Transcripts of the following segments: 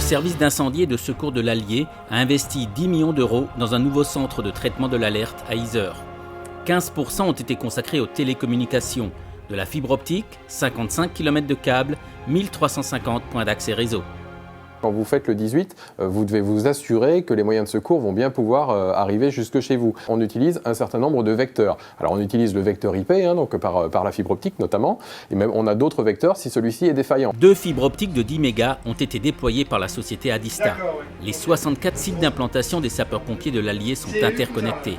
service d'incendie et de secours de l'Allier a investi 10 millions d'euros dans un nouveau centre de traitement de l'alerte à Yzeure. 15% ont été consacrés aux télécommunications, de la fibre optique, 55 km de câbles, 1350 points d'accès réseau. Quand vous faites le 18, vous devez vous assurer que les moyens de secours vont bien pouvoir arriver jusque chez vous. On utilise un certain nombre de vecteurs. Alors on utilise le vecteur IP, donc par la fibre optique notamment, et même on a d'autres vecteurs si celui-ci est défaillant. 2 fibres optiques de 10 mégas ont été déployées par la société Adista. Les 64 sites d'implantation des sapeurs-pompiers de l'Allier sont interconnectés.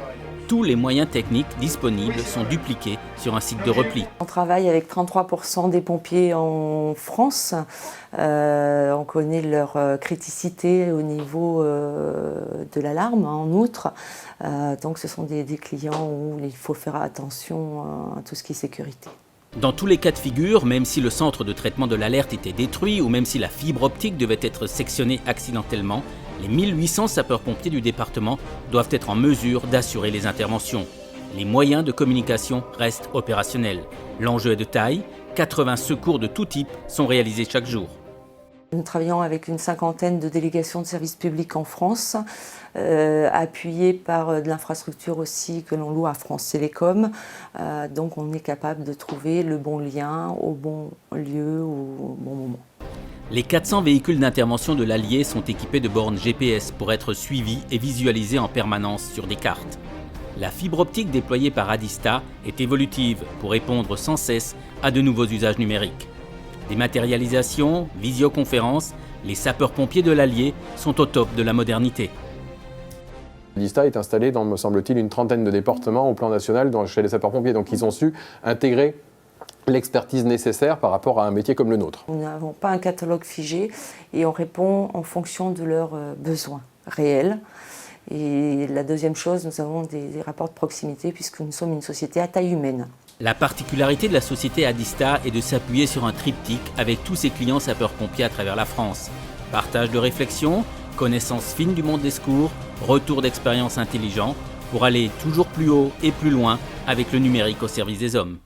Tous les moyens techniques disponibles sont dupliqués sur un site de repli. On travaille avec 33% des pompiers en France. On connaît leur criticité au niveau de l'alarme, en outre. Donc ce sont des clients où il faut faire attention à tout ce qui est sécurité. Dans tous les cas de figure, même si le centre de traitement de l'alerte était détruit ou même si la fibre optique devait être sectionnée accidentellement, les 1800 sapeurs-pompiers du département doivent être en mesure d'assurer les interventions. Les moyens de communication restent opérationnels. L'enjeu est de taille, 80 secours de tout type sont réalisés chaque jour. Nous travaillons avec une cinquantaine de délégations de services publics en France, appuyées par de l'infrastructure aussi que l'on loue à France Télécom. Donc on est capable de trouver le bon lien au bon lieu, au bon moment. Les 400 véhicules d'intervention de l'Allier sont équipés de bornes GPS pour être suivis et visualisés en permanence sur des cartes. La fibre optique déployée par Adista est évolutive pour répondre sans cesse à de nouveaux usages numériques. Dématérialisation, visioconférence, les sapeurs-pompiers de l'Allier sont au top de la modernité. Adista est installé dans, me semble-t-il, une trentaine de départements au plan national chez les sapeurs-pompiers. Donc ils ont su intégrer l'expertise nécessaire par rapport à un métier comme le nôtre. Nous n'avons pas un catalogue figé et on répond en fonction de leurs besoins réels. Et la deuxième chose, nous avons des rapports de proximité puisque nous sommes une société à taille humaine. La particularité de la société Adista est de s'appuyer sur un triptyque avec tous ses clients sapeurs-pompiers à travers la France. Partage de réflexion, connaissance fine du monde des secours, retour d'expérience intelligent pour aller toujours plus haut et plus loin avec le numérique au service des hommes.